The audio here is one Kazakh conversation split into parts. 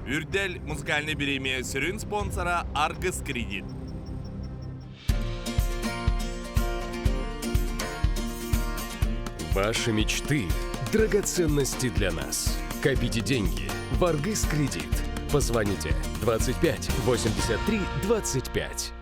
Үрдел музыкальный премия сүрін спонсора Argus Кредит. Ваши мечты – драгоценности для нас. Копите деньги в Argus Кредит. Позвоните 25 83 25.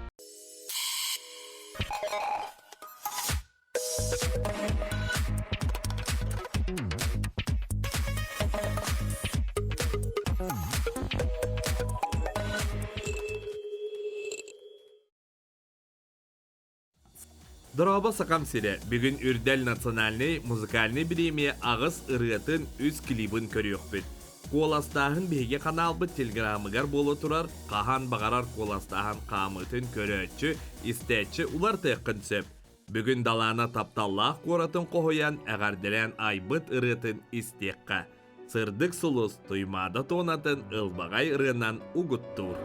Дороба сакам сире, бүгін Үрдел национальный музыкальный премия Ағыз ырыатын үз клибін көріөкпіт. Коластағын беге каналбы телеграмыгар болу турар, қахан бағарар коластағын қамытын көрөтчі, истетчі улар тәққін сөп. Бүгін далана тапталлақ қоратын қоғыян әғарділен айбыт ырыатын истеққа. Сырдық сұлыс тұймада тонатын ылбағай ырынан угуттур.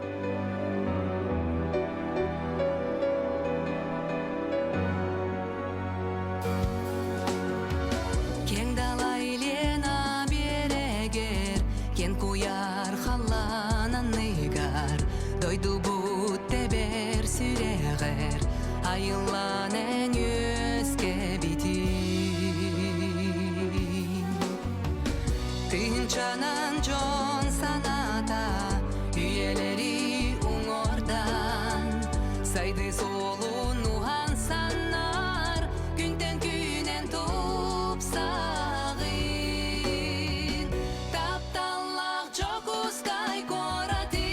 Дойду будте бер сүрегер, айылланен yüzke bitin. Tınçanan John sanata, üyeleri uңордан, saydı solun nuhan sannar, günden günen topsağın. Taptallak çok uskay koratin.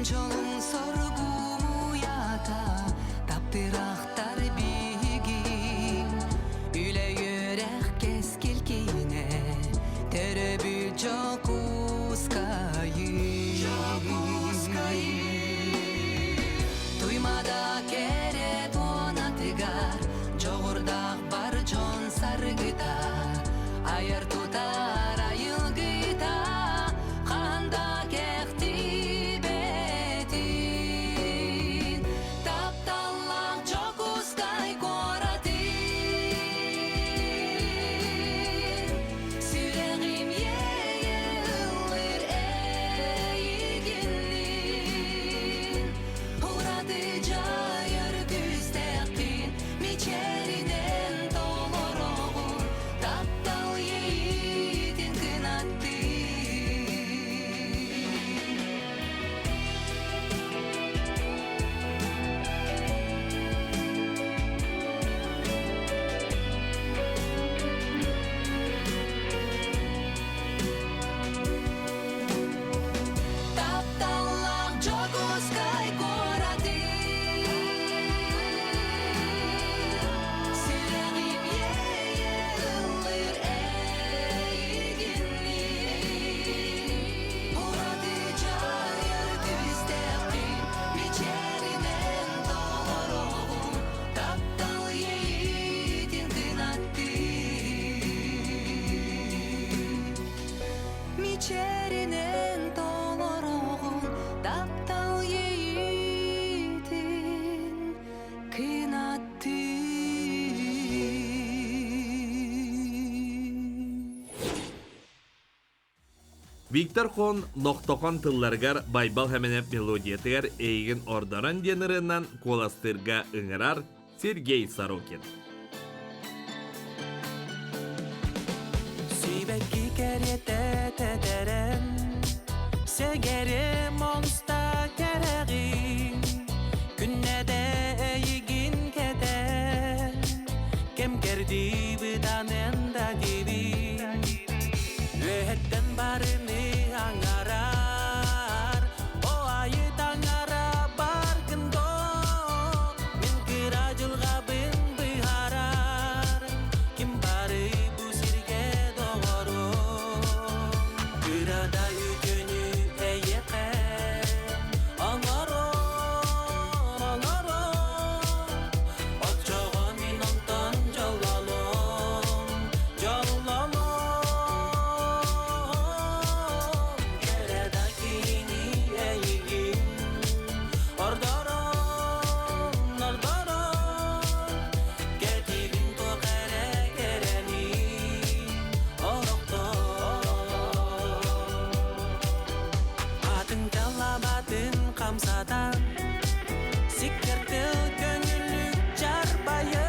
Жолун соргуму ята, таптырақтар бигин, үле йөрек кескилкине, теребі жок ускайын. Туймада керет онатыгар, жоғырдақ бар жон саргыта, айыр тутар айылгыта, қанда кекти. Miçerinen doloroğun, taptal yiğidin kınattın. Виктор Хон ноқтоқан тылларгар байбал хәменеп мелодиятыгар эйгін ордаран денерінен коластырга ыңырар Сергей Сорокин. Süybekki kerete tederen, segerim olsta kereğin, günne de eygin keden, Kim kerdi bidanen da dibi Vehetten barını angarar O ayı tangara barkendo Min kirajul gabin biharar Kim bari bu sirge doğru Birada yükünü eyeke Angaron Oçoğa min ondan jalalom Gereda kini eyigin Ordoron Getibin to kere kereni Orokton Atın jalabatın kamsatan Sikkertil gönüllük çarbayır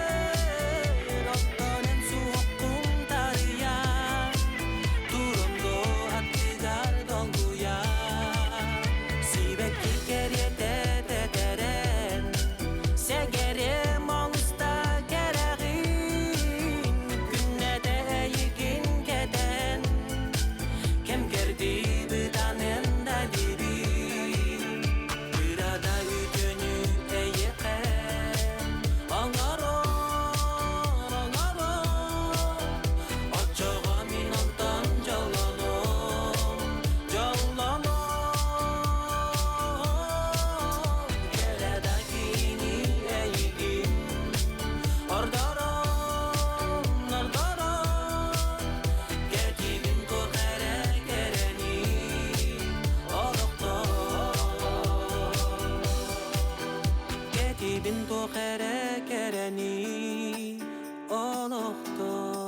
Ottonen suokun tariyan Turumdo atligar dolguya Sibek kilkerye teteren Segere monsta gereğin Künnete eyikin keten Kem gerdi bidanen da dibi Birada yükünü eyiken Angaron Oçoğa min ondan jalalom Gereda kini eyigin Ordoron Getibin to kere kereni Orokton Getibin to kere kereni Orokton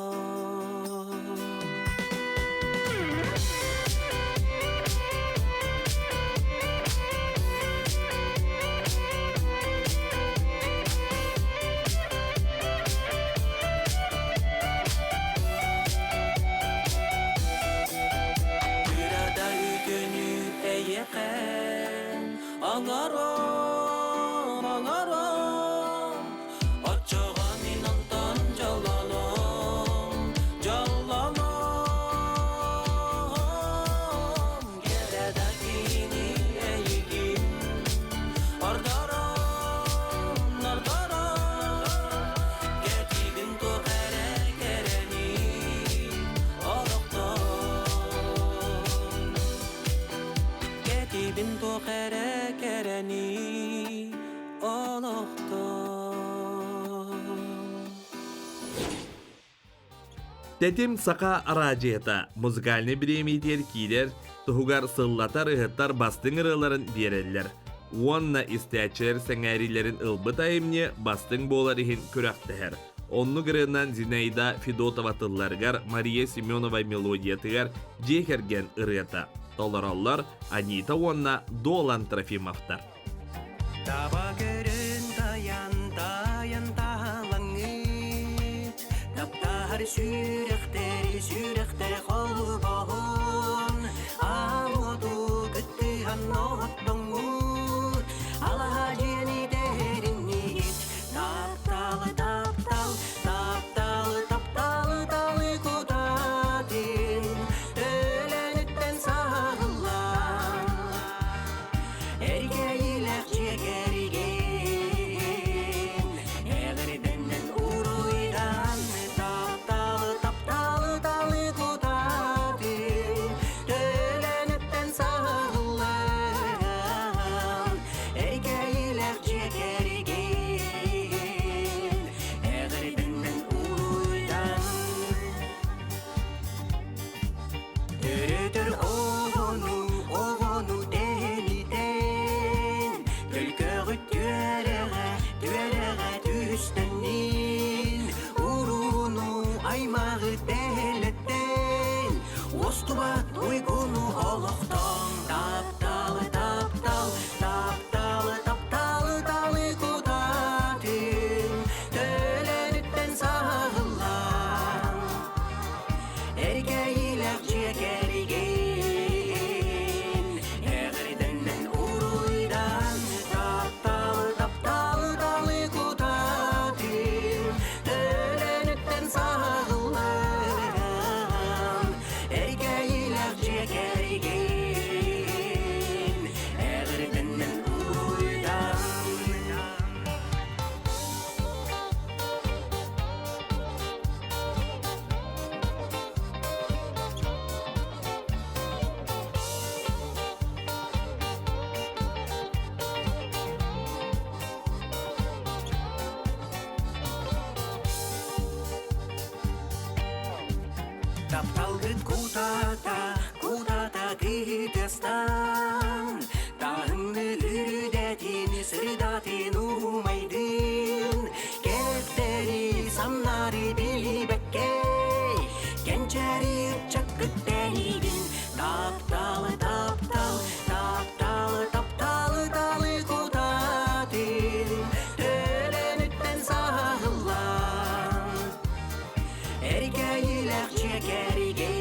Birada yükünü eyiken Angaron Oçoğa min ondan jalalom Gereda kini eyigin Ordoron Getibin to kere kereni Orokton Getibin to kere kereni Orokton Tetim Saka Aracıyeta muzikальный birimiyetler kiler, tuhugar sıllatar ıhıttar bastın ırıların bireller. Onna isteçer sengerilerin ılbıt ayımni bastın bolar ihin kürak teher. Onnu gırından Zineyda Fidotova-tıllargar Mariya Semyonova melodiyatıgar jehergen ırıta. Tolarallar Anita Onna Dolan Trofimovtar. Tawa görün dayan talangit Naptahar sürekter kolbohun Amudu gıttıhan nohuttungut Alahacini derinit Taptalı kudatin Ölenitten sağılan Ergeyiler çekerigen Eğerdenden uruydan Taptalı тапталгыт кутата кытестан тағыңны үрдәтин сырдатын умайдын кеттери самнары билбекке кенчәри чаккыттенигин тапталы талы кутатын төленіттен сағылан эркәйләк чекәриген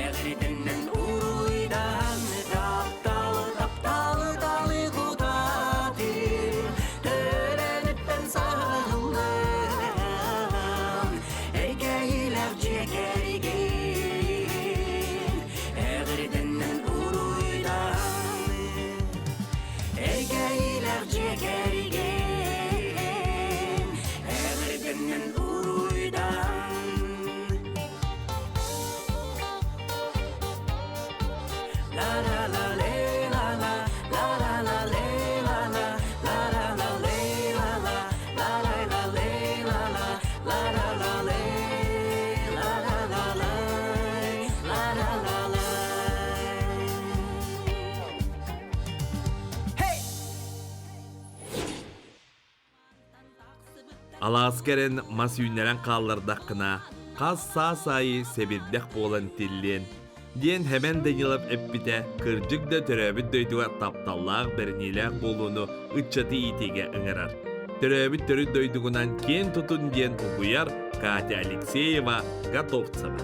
әғритіннен уруйдан тапталы талы кутатын төленіттен сағылан эркәйләк чекәриген әғритіннен уруйдан эркәйләк чекәриген әғритіннен уруйдан La la la le la la la la la le la la la la la le la la la la la le la la la la la le la la la la la la la la Hey! Аласкерен масүйнерен қаллардаққына қаз са-сайы себердек болан тиллен. Ден hemen денилап әппіте кыржык да төрәбіт дөйдіға тапталлақ бірнеләк болуыны ұтчаты итеге ыңырар. Төрәбіт төрі дөйдігінан кен тұтын ден ұғыяр Катя Алексеева Готовцева.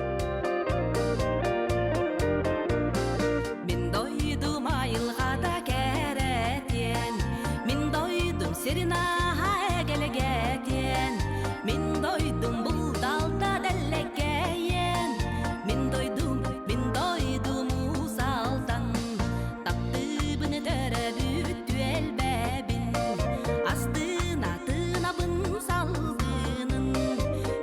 Мен дойдум айылғада кәрәтен, мен дойдум серінаға әгелегәтен, мен дойдум бұл далда дәллекәйен, мен дойдум усалдан, тапты бұны төрәбіт түәлбәбін, астына тынабын салдынын,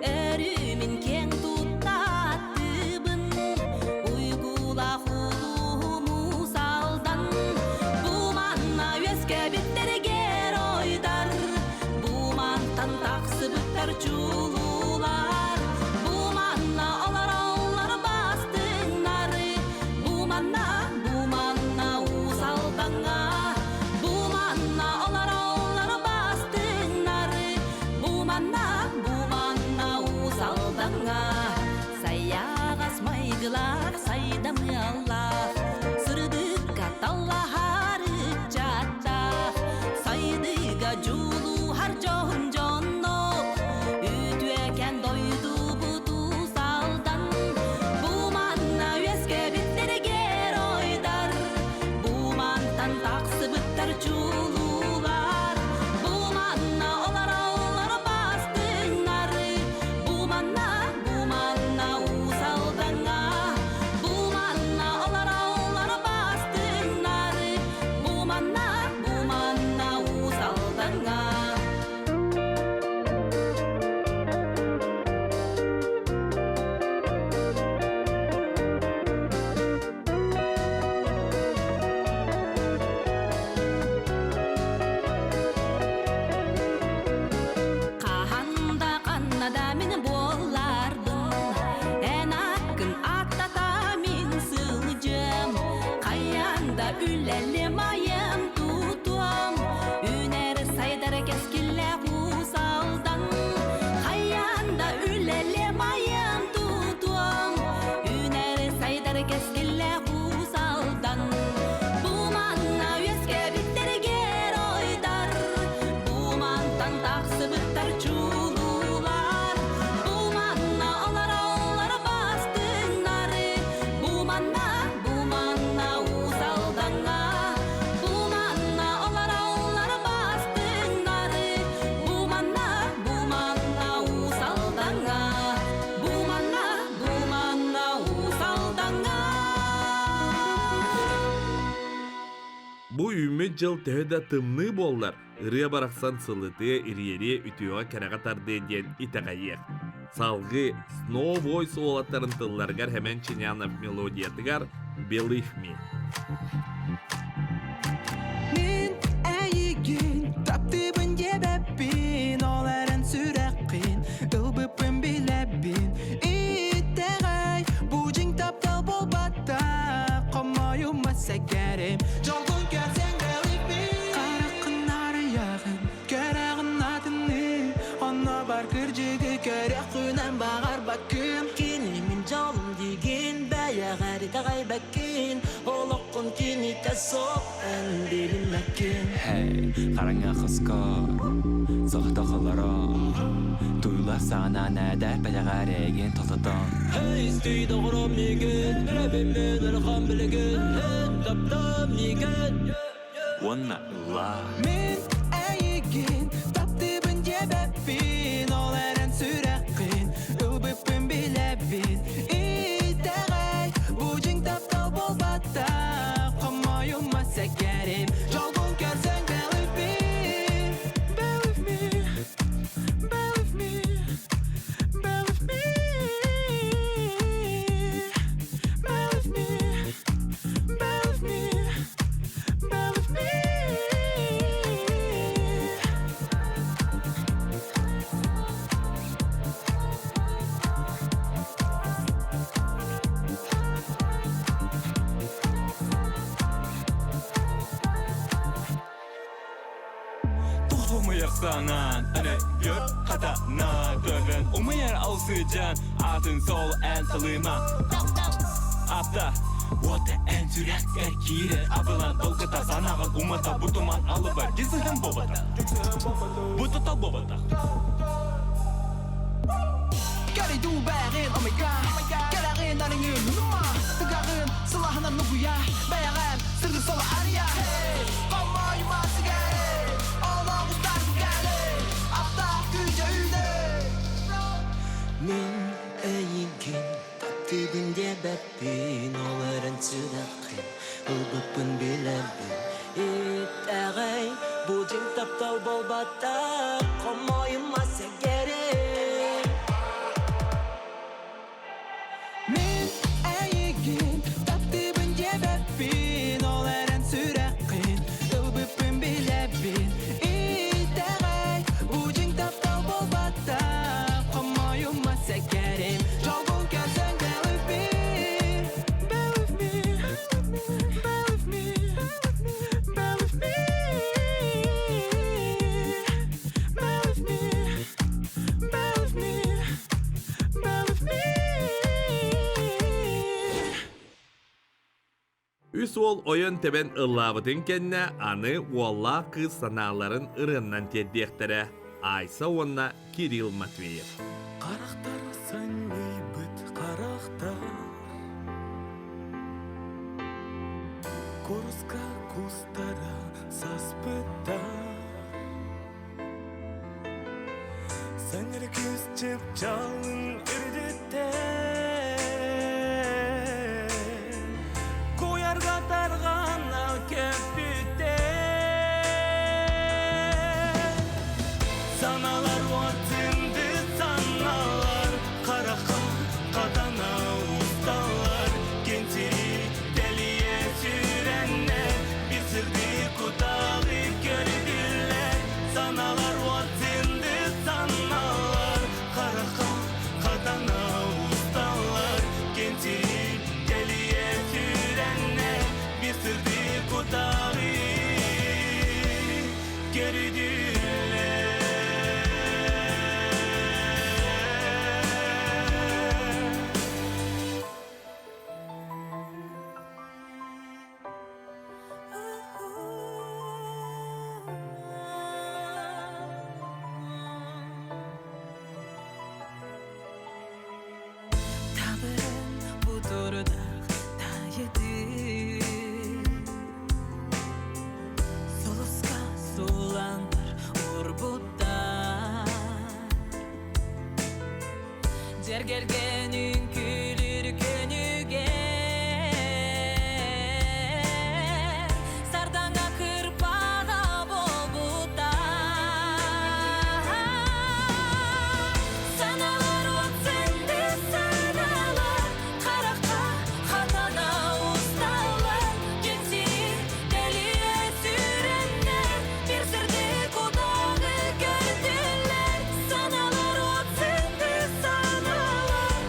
өрімен кең тұттаттыбын, уйгула хулум усалдан, буманна өске біттерген ойдар, бумантан тақсы бұттар чулулар, буманна олар бастыңнары, буманна усалдаңа, буманна олар бастыңнары, буманна усалдаңа. Саяғас майгылар сайдамы аллах, сырдыққа таллахары жаттақ, сайдыға жулу хар жон-жонно, үтуәкен дойду бұту салдан, буманна өске біттерген ойдар, бумантан тақсы бұттар чулулар, буманна олар бастыңнары, буманна усалдаңа, буманна олар бастыңнары, буманна усалдаңа. Қаханда қаннада мен болардым, ән ақын аттата мен сылжым, қаянда үләлі майым тұтуам, үнер сайдар кескілі қусалдан, қаянда үләлі майым тұтуам, үнер сайдар кескілі қусалдан, буманна өске біттерген ойдар, бумантан тақсы бұттар чулулар, буманна олар бастыңнары, буманна усалдаңа, буманна олар бастыңнары, буманна усалдаңа, буманна усалдаңа. Бу үміт жыл төхіда тымны боллар. Үрия барақсан сылыты ирьере үтіуға кәраға тарды ден итағайық. Салғы Snow Voice олаттарын тылларғар hemen Чинянов мелодиятыгар Believe Me. Мен әйеген таптыбын ебәппен, оларын сүрәқпен, ылбыппын біләппен, Бар кыржыгы көрек күнен бағар бакым Кинимин жалым деген бәяғәрі тағай бәккен Олыққын кені тәсоқ ән білінмәккен Hey, қараңа қысқар, соқтақылара Туйлар сана нәдәр бәяғәреген тотыдан Hey, стейді құрам меген Рәбемен ұрған білген Таптам меген Wanna lie Мен әйеген таптыбын жебәппін Ол әрін сүрәқін Үбіппін біләппін Итәғай бұжың таптал болбатта Қамайыма сәкәрім Жалғын көрсең bear with me Bear with me Bear with me Bear with me Bear with me Bear with me Bear with me Тұқтымайық санан, әне гөр қатана Көрін ұмайыр аусыжан Атын сол ән сылыма Апта Уаты ән сүрәк әркері Абылан толқыта санағын ұмата Бұтыман алып бар Кесігін бобата Бұтытал бобата Gotta do bad oh my god Gereğin arayın numa Tıgarın silahına nuguya Beğen sırrı sola araya Kamayıma sigara Oğlan ustar bu gale Apta güce ülde Мен әйеген таптыбын дебәппін Оларын сүрәқін Ұлбыппын біләппін Итәғай бұжың таптал болбатта Қомайыма сәгәрі Men әйеген таптыбын жебәппін Ол әрін сүрәқін Үбіппін біләппін Итәғай бұжың таптал болбатта Қомайыма сәкәрім Жалғын көрсең bear with me Bear with me Bear with me Bear with me Bear with me Bear with me Bear with me Üs ol oyun teben ıllabıtın kenne anı Walla kız sanaların ırından teddektere. Aysa onna Kirill Matveyev. Қарақтар сәней бүт қарақтар Курска кустара саспыттар Сәнер көз чеп жалын үрдіттер Қоярға тарған ал кәпіттер Саналар уатынды саналар Қарақа қадана ұсталар Кентері дәлие сүрәннер Bir sırdı kudağı gördüler Саналар уатынды саналар Қарақа қадана ұсталар Кентері дәлие сүрәннер Bir sırdı kudağı Табырын бұдырдақ тайыды Солысқа соландар орбуттар Жер келгенің күлір көнüge Сардаңа кырпаға болбуттар Саналар отсынды саналар Қараққа қатана ұсталар Кенсері дәлие сүрәннер Bir сырды құдағы көрділер Саналар отсынды саналар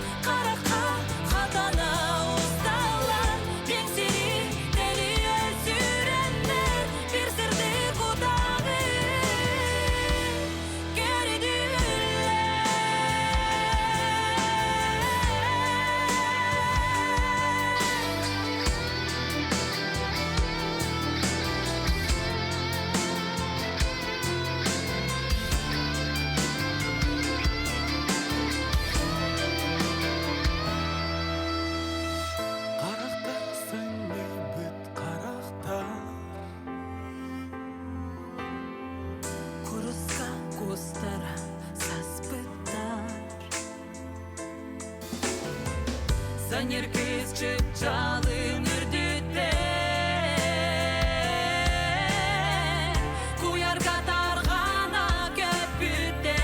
Санер күз жалын үрдүтте Куяр катар гана көпүтте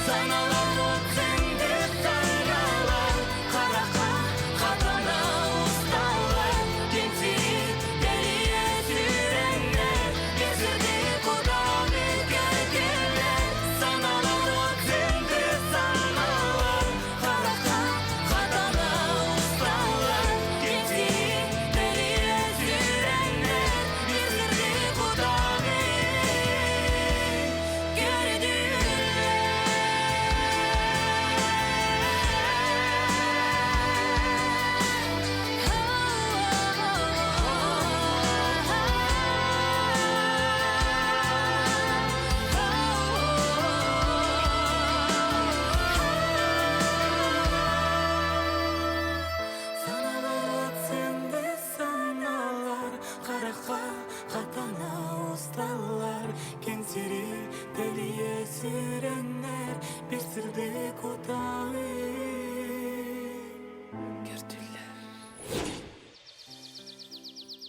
Саналар отсынды саналар Карака катана усталар Кенсирип делие сүреннер Кезирди куданы көгелер Саналар отсынды саналар Карака катана усталар Кенсирип делие сүреннер Кезирди куданы Саналар отсынды саналар Карака катана усталар Кеңсири делие сүреннер Бир сырды куталы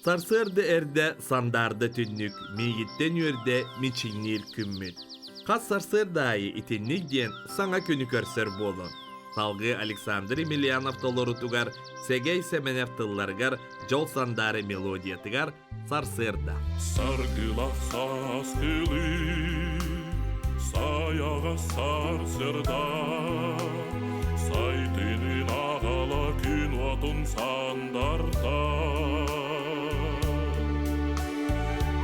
Сарсырды эрде сандарды түннүк, мейгиттен өрде мичиңнил күммүт. Кас сарсырдайы итинник ден саңа күнү көрсөр болун. Салгы Александр Емельянов толору тугар, Сегей Семенев тылларгар, жол сандары мелодия тыгар сарсырда. Саргылақ саскылы, саяға сарсырда, сайтынын ағала күн отын сандарда.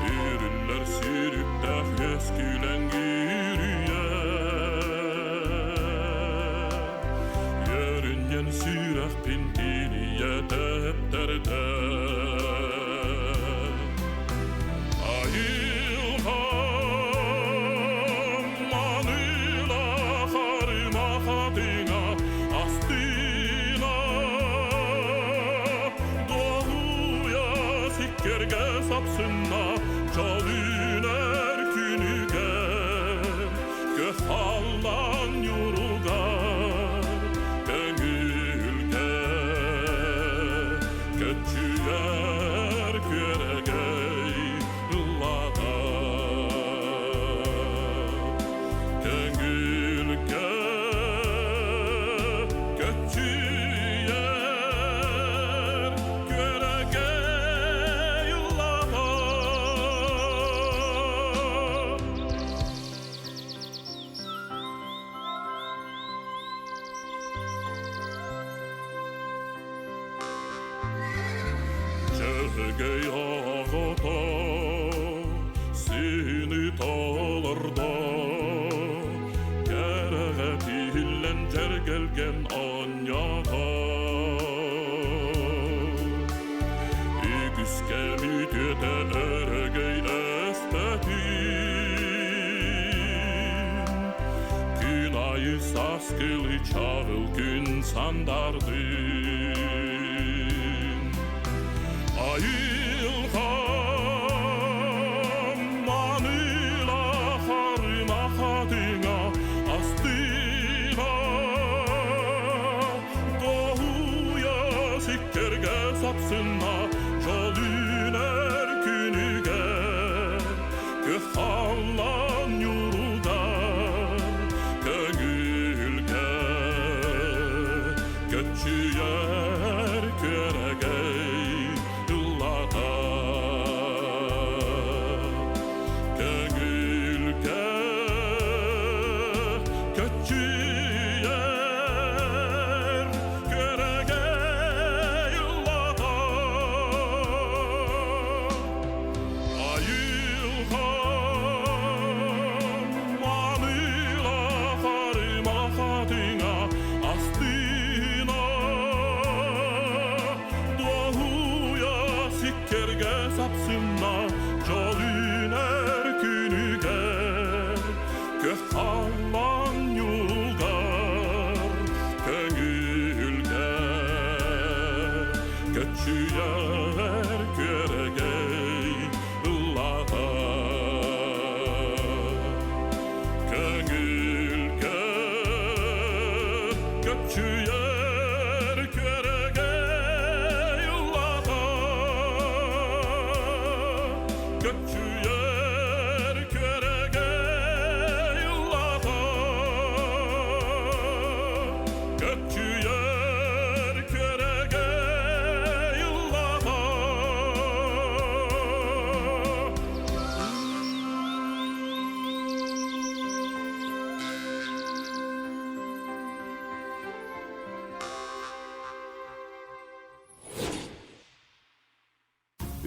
Үрінлер сүйріктәк ескілен күйрие, Йөрінен сүйрәк пинтиния тәптерді. Gey ağata seni talarda Gerek illen tergelgen anyata İgüske müdüte ergey estetin Günayı saskılı çağıl gün sandardın Ayılgan manila harima hadinga astina Doğuya sikkerge sapsına jolüner günüge Gökhallan yurudar köngülge Göçüyer köregey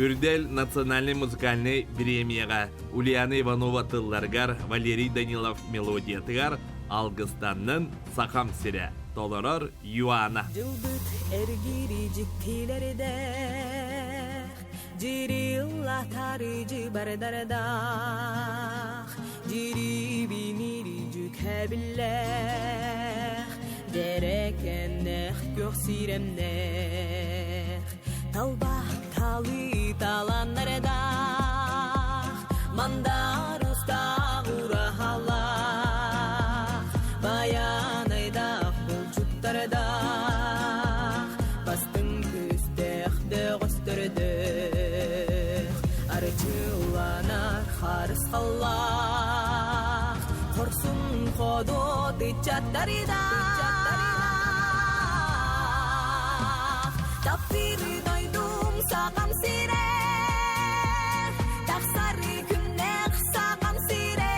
Үрдел национальный музыкальный премияға Ульяна Иванова тылларгар, Валерий Данилов мелодиятыгар, Алгыстанның Сақам сире, толырыр Юана. Жылбыт эргири жиктилерде жирилла тарыжы бардарда жири бинири жүкәбиллер дерекеннех көксиремнех талба талы таланнарда мандар уста урахала баянайда булчуттарда бастың күстехде гөстөрдөх арчыланар харыс қаллах хорсун ходо тычаттарда таппир дойдум сағам сире тақсары күннех сағам сире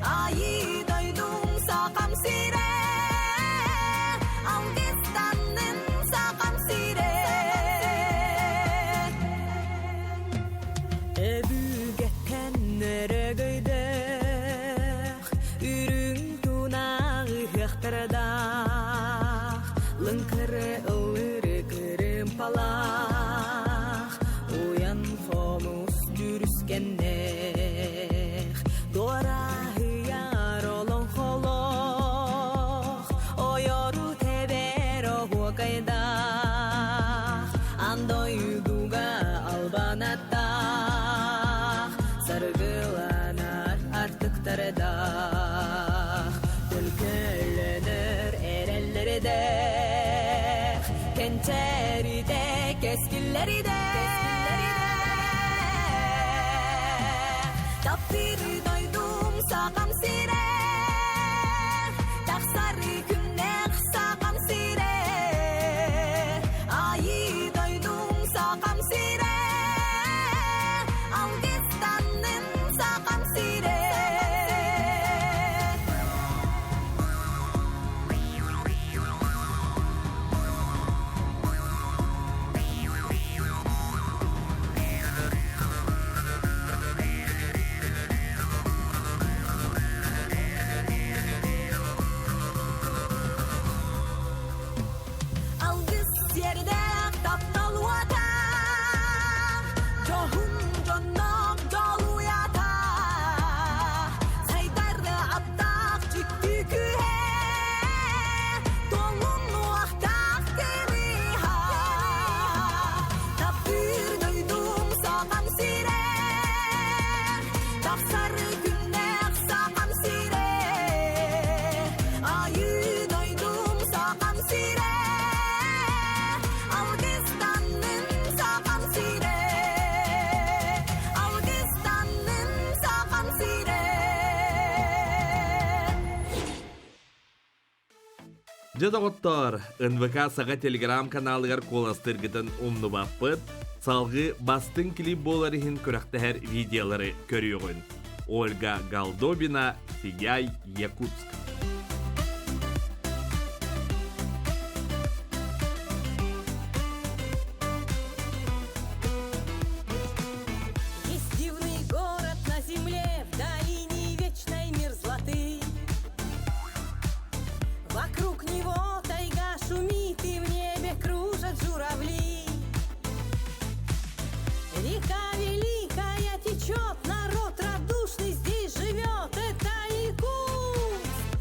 айы дойдум сағам сире Алгыстанның сағам сире Эбүгеттен өрөгөйдөх үрүң тунағы хықтырдақ лыңкыры ылыры кырым палақ уян хомус жүріскеннех дора хыяр олон холох ойору тебер огуакайдах андойдуга албанаттах саргыланар артыктардах түлкөленер эреллерде кенчериде кескиллериде таппир дойдум сағам сире тақсары күннех сағам сире айы дойдум сағам сире Алгыстанның сағам сире Алгыс жерде тапталуата жохун жоннок жолуята сайдарды аттак жикти күе толун уактак тениха таппир дойдум сағам сире тақсары күннех сағам сире айы дойдум сағам сире Алгыстанның сағам сире Алгыстанның сағам сире Жадағыттар, НВК саға телеграм каналығар коластыргытын умны баппыт, салғы бастың клип боларыхын көріқтәр видеолары көріуғын. Ольга Голдобина, Фигяй, Якутск. Есть дивный город на земле в долине вечной мерзлоты. Вокруг него тайга шумит и в небе кружат журавли. Река великая течет, народ радушный здесь живет. Это Якутск,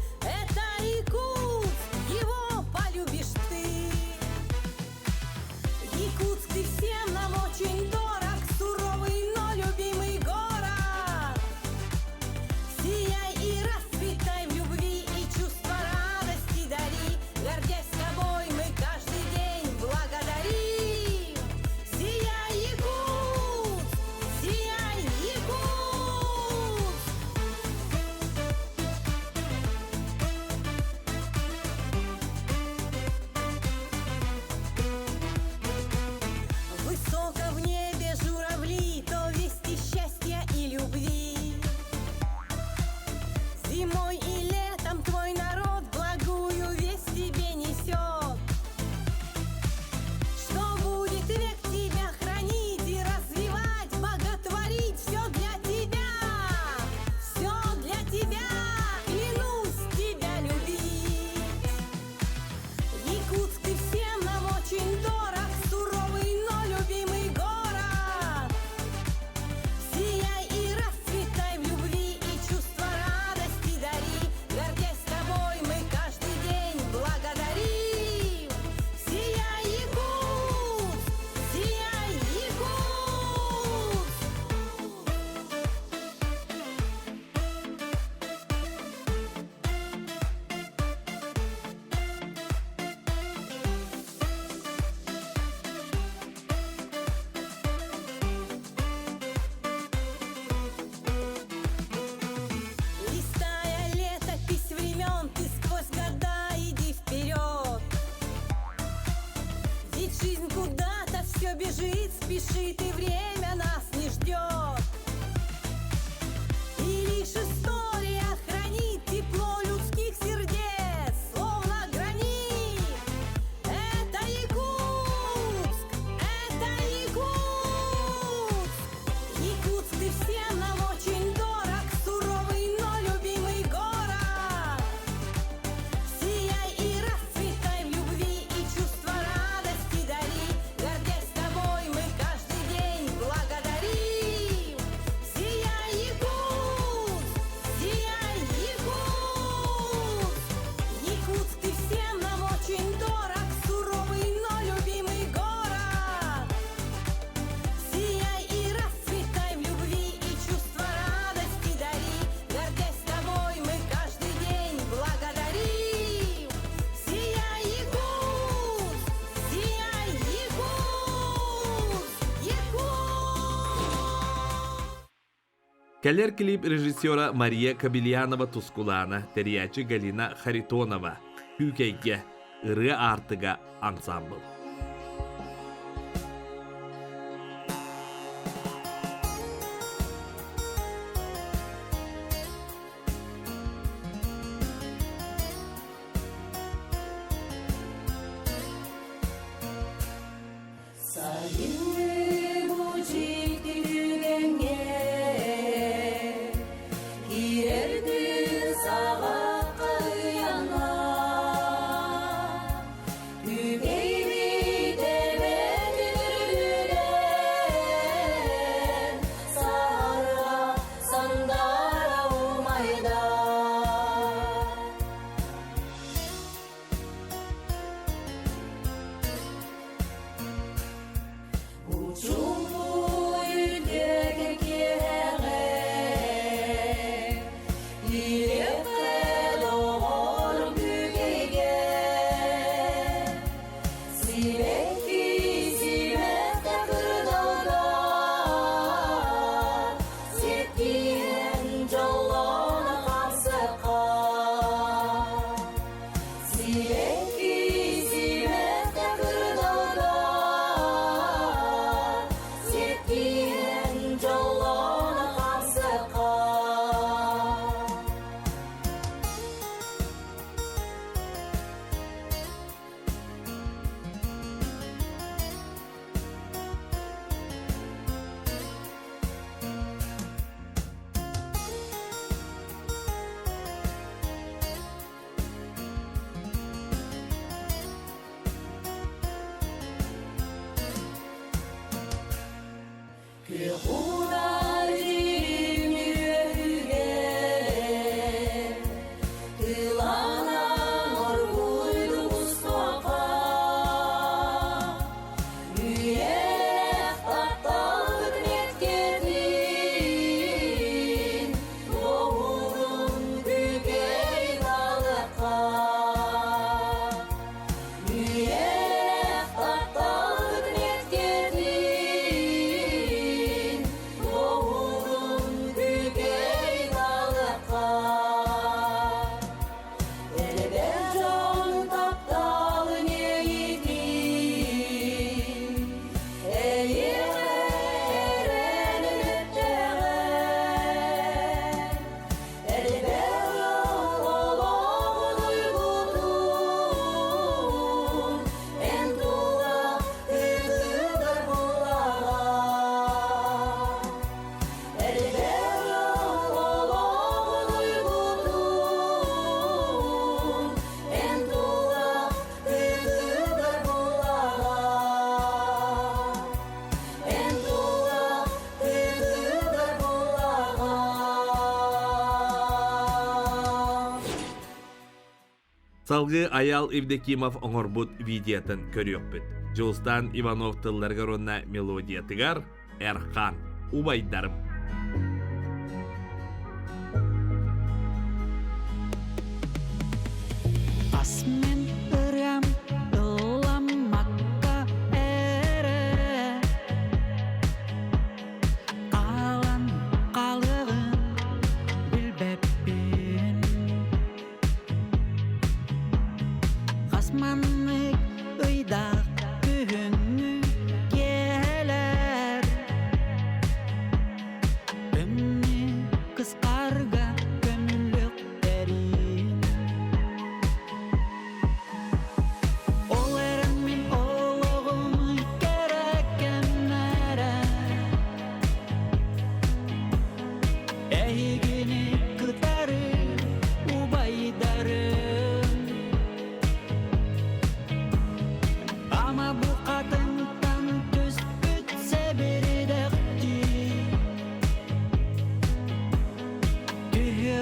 Келер клип режиссера Мария Кабельянова Тускулана, терячи Галина Харитонова, Хюкейге, ыры артыга ансамбл. Салгы Аял Евдокимов оңорбут видеотын көрөкпүт. Жолстан Иванов тылларга ронна мелодия тыгар, Эрхан, убайдарым. Асмен ырам ыламакка эре Калан калыгын билбеппин Касманнык ыйдак күһүнү келер Өмү кыскарга көмүлөктерин Оларым мен олоғым кереккеннәре Әйгіні күтәрі убайдарым Ама бұл қатынтан төс бүтсе бередіқті Түйі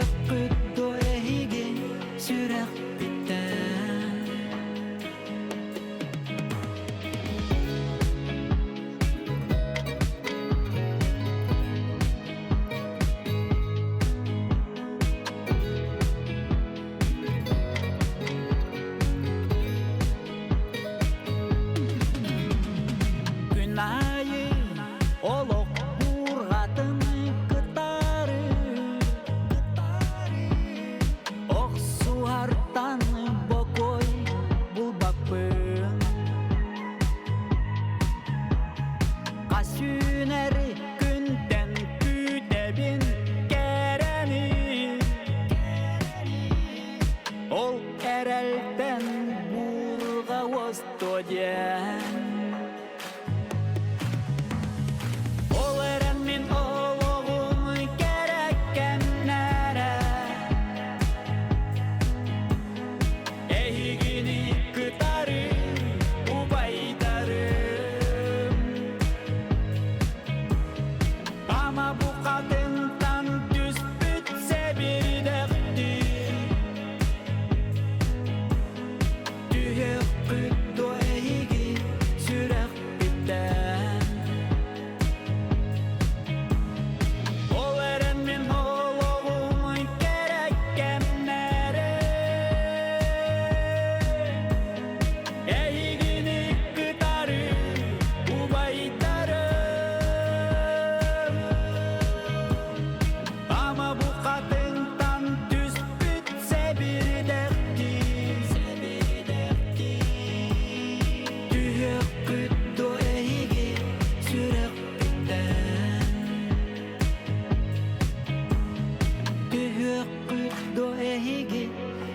do ehigi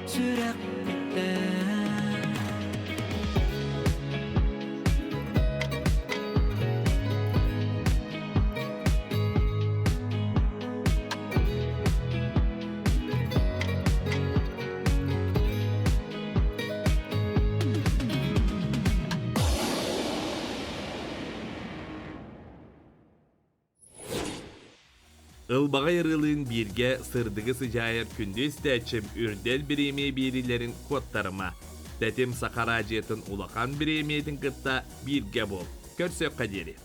sürek bitte. Ilbaga yarılığın birge sırdığı sıcayır kündüz təçim ürdel birimi birilerin kodtarıma. Tətim sakaraciyatın ulakan birimiyetin kıtta birge bol. Körsök kaderi.